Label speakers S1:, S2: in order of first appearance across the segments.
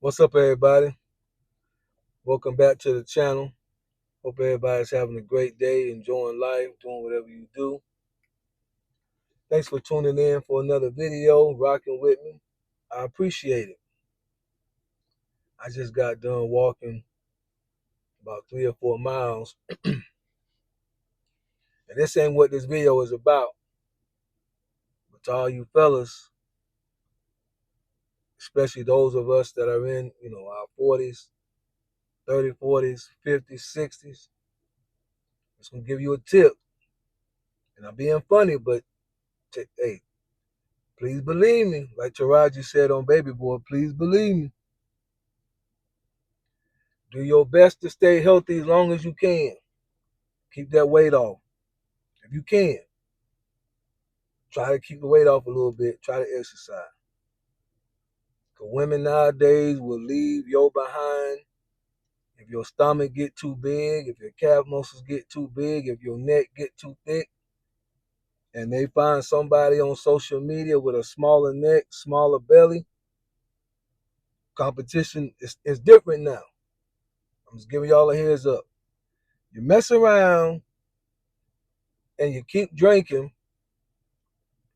S1: What's up, everybody? Welcome back to the channel. Hope everybody's having a great day, enjoying life, doing whatever you do. Thanks for tuning in for another video, rocking with me. I appreciate it. I just got done walking about 3 or 4 miles, and this ain't what this video is about. But to all you fellas, especially those of us that are in, our 40s, 30s, 40s, 50s, 60s, I'm just gonna give you a tip. And I'm being funny, but hey, please believe me. Like Taraji said on Baby Boy, please believe me. Do your best to stay healthy as long as you can. Keep that weight off. If you can, try to keep the weight off a little bit. Try to exercise. Because women nowadays will leave your behind if your stomach get too big, if your calf muscles get too big, if your neck get too thick, and they find somebody on social media with a smaller neck, smaller belly. Competition is different now. I'm just giving y'all a heads up. You mess around and you keep drinking,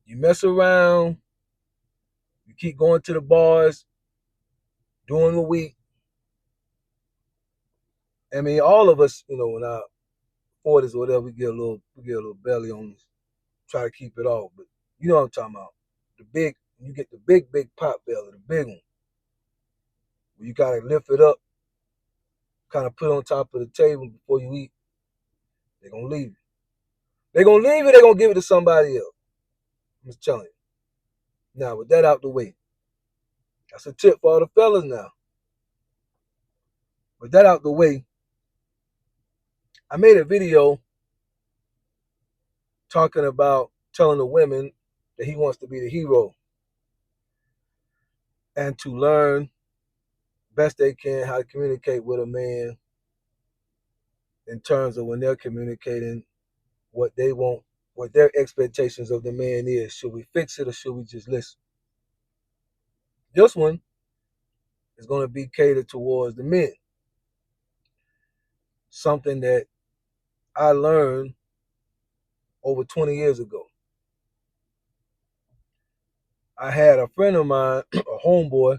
S1: you mess around, you keep going to the bars during the week. I mean, all of us, in our 40s or whatever, we get a little belly on us. Try to keep it off, but you know what I'm talking about. You get the big pot belly, the big one. Where you gotta lift it up, kind of put it on top of the table before you eat. They're gonna leave you. They're gonna leave you. They're gonna give it to somebody else. I'm just telling you. Now, with that out the way, that's a tip for all the fellas now. With that out the way, I made a video talking about telling the women that he wants to be the hero and to learn best they can how to communicate with a man in terms of when they're communicating what they want, what their expectations of the man is. Should we fix it or should we just listen? This one is going to be catered towards the men. Something that I learned over 20 years ago. I had a friend of mine, a homeboy.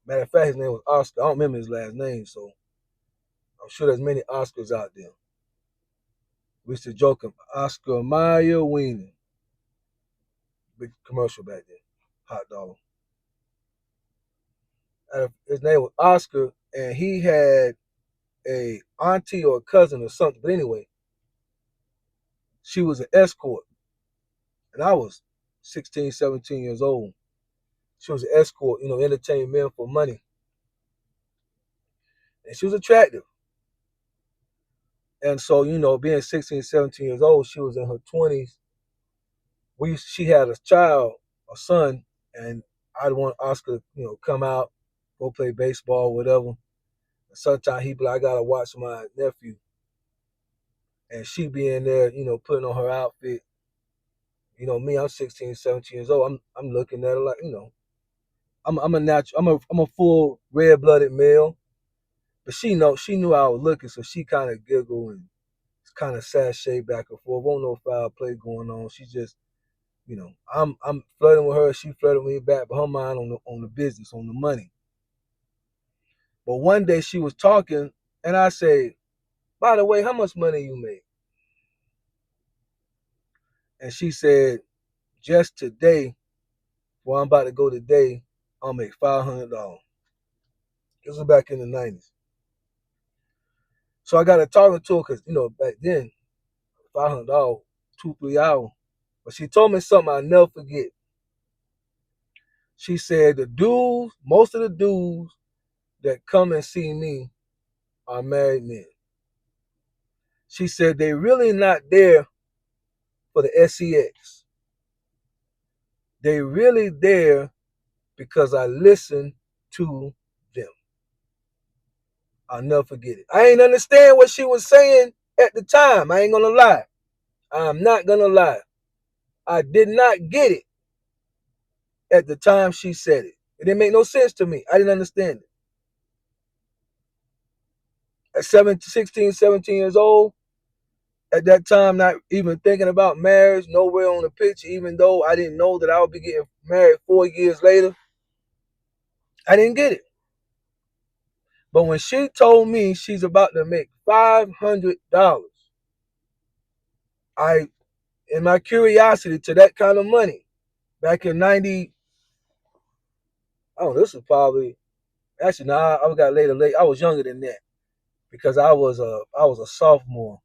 S1: Matter of fact, his name was Oscar. I don't remember his last name, so I'm sure there's many Oscars out there. We used to joke him, Oscar Mayer Wiener. Big commercial back then, hot dog. His name was Oscar, and he had a auntie or a cousin or something. But anyway, she was an escort, and I was 16, 17 years old. She was an escort, entertain men for money. And she was attractive. And so, being 16, 17 years old, she was in her 20s. She had a child, a son, and I'd want Oscar to, come out, go play baseball, whatever. And sometimes he'd be like, I gotta watch my nephew. And she be in there, putting on her outfit. Me, I'm 16, 17 years old. I'm looking at her like, I'm a natural, I'm a full red blooded male. But she knew I was looking, so she kind of giggled and kind of sashay back and forth. Won't no foul play going on. She just, I'm flirting with her. She flirting with me back, but her mind on the business, on the money. But one day she was talking, and I say, by the way, how much money you make? And she said, just today, where I'm about to go today, I'll make $500. This was back in the 90s. So I got to talking to her because, back then, $500, 2, 3 hours. But she told me something I'll never forget. She said most of the dudes that come and see me are married men. She said they really not there for the sex. They really there because I listen to them. I'll never forget it. I ain't understand what she was saying at the time. I ain't gonna lie. I'm not gonna lie. I did not get it at the time she said it. It didn't make no sense to me. I didn't understand it. at 16, 17 years old, at that time, not even thinking about marriage, nowhere on the picture, even though I didn't know that I would be getting married 4 years later. I didn't get it. But when she told me she's about to make $500, I, in my curiosity to that kind of money, back in 90, oh, this was probably, actually, no, I got later, late. I was younger than that because I was a sophomore.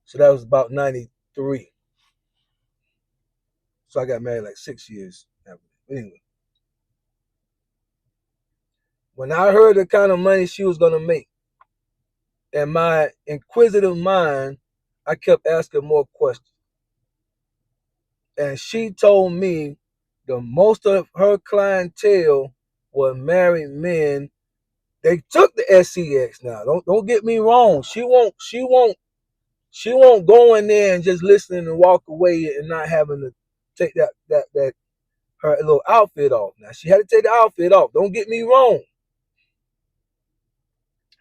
S1: So that was about 93. So I got married like 6 years after. Anyway, when I heard the kind of money she was going to make, in my inquisitive mind, I kept asking more questions. And she told me the most of her clientele were married men. They took the SCX now. Don't get me wrong. She won't go in there and just listen and walk away and not having to take that her little outfit off. Now she had to take the outfit off. Don't get me wrong.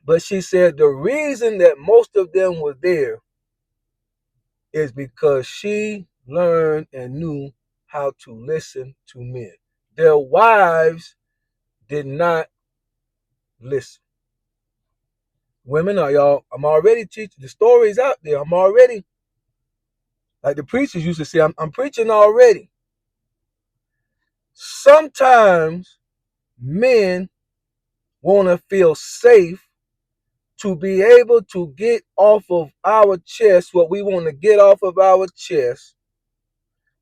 S1: But she said the reason that most of them were there is because she learned and knew how to listen to men. Their wives did not listen. Women are y'all, I'm already teaching. The story's out there. I'm already, like the preachers used to say, I'm preaching already. Sometimes men want to feel safe to be able to get off of our chest what we want to get off of our chest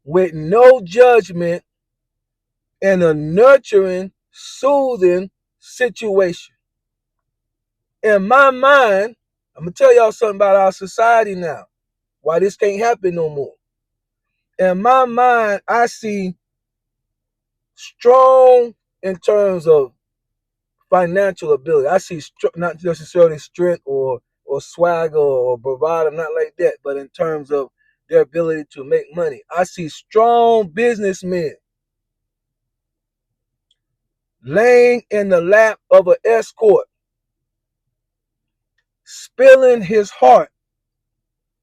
S1: with no judgment in a nurturing, soothing situation. In my mind, I'm going to tell y'all something about our society now, why this can't happen no more. In my mind, I see strong in terms of financial ability. I see not necessarily strength or swagger or bravado, not like that, but in terms of their ability to make money. I see strong businessmen laying in the lap of an escort, spilling his heart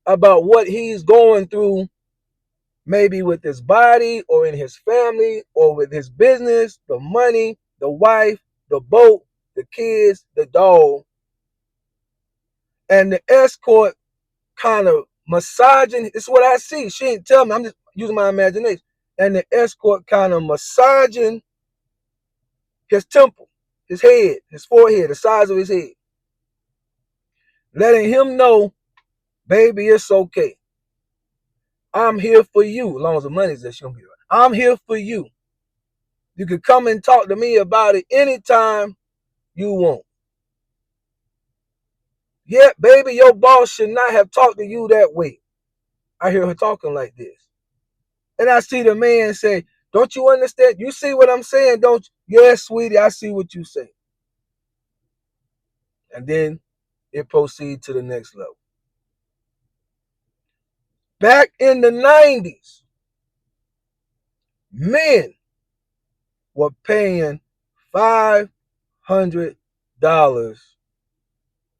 S1: about what he's going through, maybe with his body or in his family or with his business, the money, the wife, the boat, the kids, the dog. And the escort kind of massaging, it's what I see. She ain't tell me, I'm just using my imagination. And the escort kind of massaging his temple, his head, his forehead, the size of his head. Letting him know, baby, it's okay. I'm here for you, as long as the money's there, she gonna be right. I'm here for you. You can come and talk to me about it anytime you want. Yeah, baby, your boss should not have talked to you that way. I hear her talking like this. And I see the man say, don't you understand? You see what I'm saying, don't you? Yes, sweetie, I see what you say. And then it proceeds to the next level. Back in the 90s, men were paying $500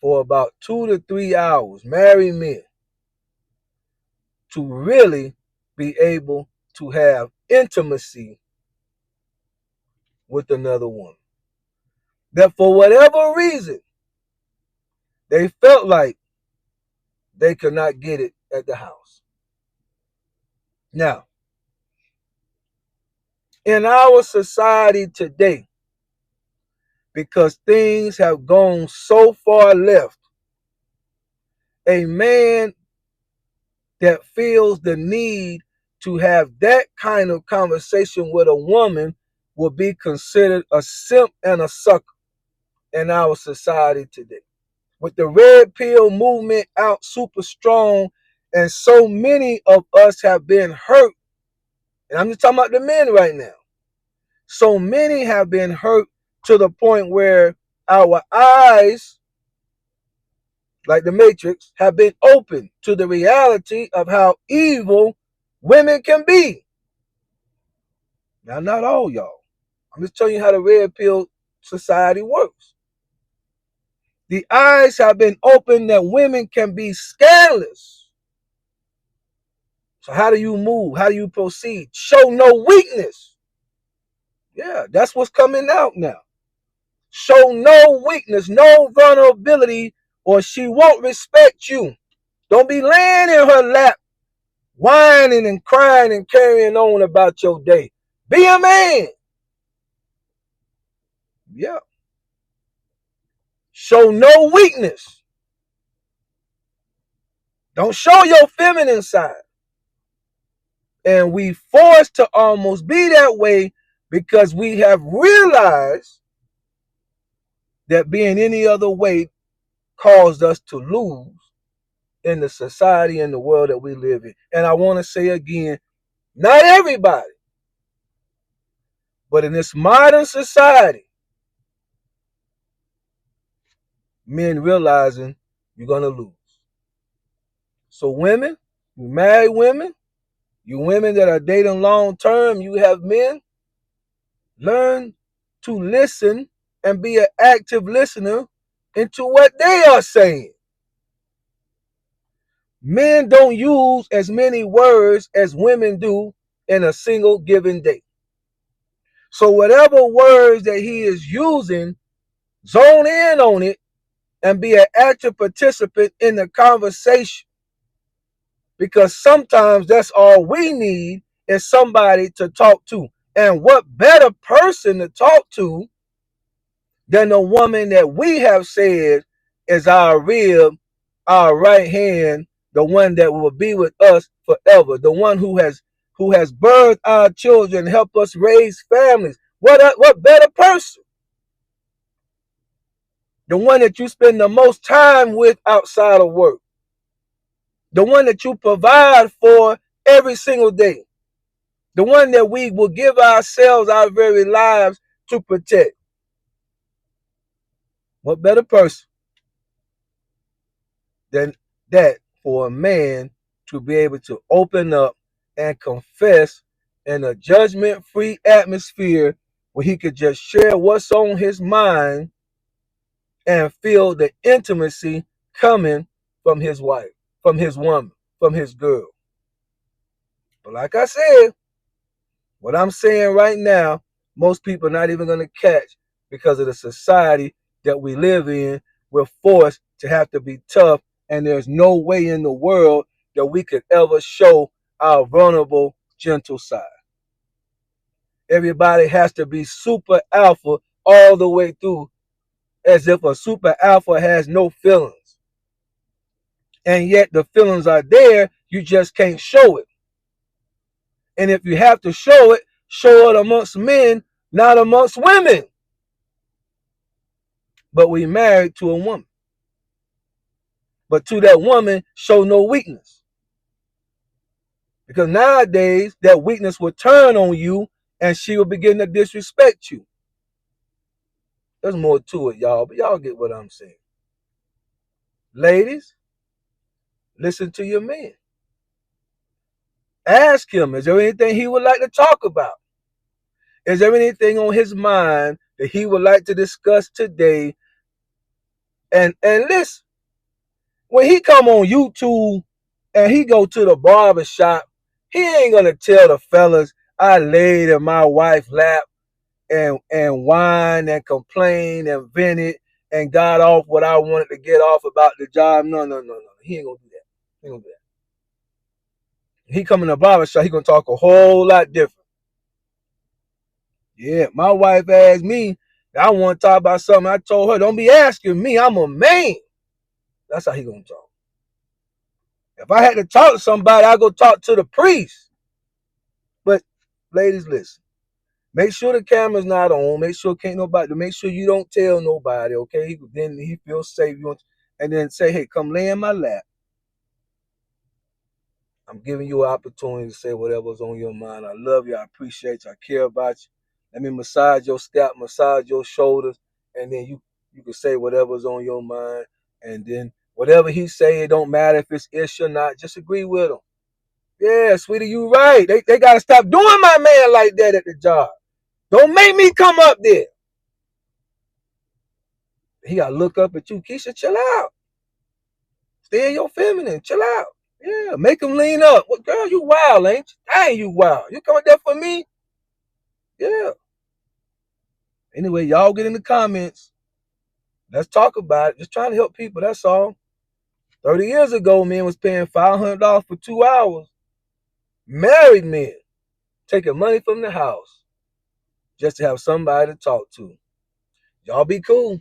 S1: for about 2 to 3 hours, married men, to really be able to have intimacy with another woman. That for whatever reason, they felt like they could not get it at the house. Now, in our society today, because things have gone so far left, a man that feels the need to have that kind of conversation with a woman will be considered a simp and a sucker in our society today. With the red pill movement out super strong, and so many of us have been hurt, and I'm just talking about the men right now. So many have been hurt to the point where our eyes, like the Matrix, have been opened to the reality of how evil women can be. Now, not all y'all. I'm just telling you how the red pill society works. The eyes have been opened that women can be scandalous. So how do you move? How do you proceed? Show no weakness. Yeah, that's what's coming out now. Show no weakness, no vulnerability, or she won't respect you. Don't be laying in her lap, whining and crying and carrying on about your day. Be a man. Yeah. Show no weakness. Don't show your feminine side. And we forced to almost be that way because we have realized that being any other way caused us to lose in the society and the world that we live in. And I want to say again, not everybody, but in this modern society, men realizing you're going to lose. So women, you married women, you women that are dating long term, you have men, learn to listen and be an active listener into what they are saying. Men don't use as many words as women do in a single given day. So whatever words that he is using, zone in on it and be an active participant in the conversation. Because sometimes that's all we need is somebody to talk to. And what better person to talk to than the woman that we have said is our rib, our right hand, the one that will be with us forever, the one who has birthed our children, help us raise families. What better person? The one that you spend the most time with outside of work. The one that you provide for every single day. The one that we will give ourselves, our very lives to protect. What better person than that for a man to be able to open up and confess in a judgment-free atmosphere where he could just share what's on his mind and feel the intimacy coming from his wife, from his woman, from his girl. But like I said, what I'm saying right now, most people are not even going to catch because of the society that we live in. We're forced to have to be tough, and there's no way in the world that we could ever show our vulnerable, gentle side. Everybody has to be super alpha all the way through, as if a super alpha has no feelings. And yet the feelings are there, you just can't show it. And if you have to show it amongst men, not amongst women. But we married to a woman. But to that woman, show no weakness. Because nowadays, that weakness will turn on you and she will begin to disrespect you. There's more to it, y'all, but y'all get what I'm saying. Ladies, listen to your man. Ask him, is there anything he would like to talk about? Is there anything on his mind that he would like to discuss today? And listen, when he come on YouTube and he go to the barber shop, he ain't gonna tell the fellas I laid in my wife's lap and whine and complain and vented and got off what I wanted to get off about the job. No. He ain't gonna do that. He ain't gonna do that. He come in the barber shop, he gonna talk a whole lot different. Yeah, my wife asked me, I want to talk about something. I told her, don't be asking me. I'm a man. That's how he gonna talk. If I had to talk to somebody, I'd go talk to the priest. But ladies, listen. Make sure the camera's not on. Make sure can't nobody. Make sure you don't tell nobody. Okay? Then he feels safe. And then say, "Hey, come lay in my lap. I'm giving you an opportunity to say whatever's on your mind. I love you. I appreciate you. I care about you. Let me massage your scalp, massage your shoulders, and then you can say whatever's on your mind. And then whatever he say, it don't matter if it's ish or not. Just agree with him. Yeah, sweetie, you right. They gotta stop doing my man like that at the job. Don't make me come up there. He got to look up at you. Keisha, chill out. Stay in your feminine. Chill out. Yeah, make him lean up. Well, girl, you wild, ain't you? Dang, you wild. You coming there for me? Yeah. Anyway, y'all get in the comments. Let's talk about it. Just trying to help people. That's all. 30 years ago, men was paying $500 for 2 hours. Married men taking money from the house just to have somebody to talk to. Y'all be cool.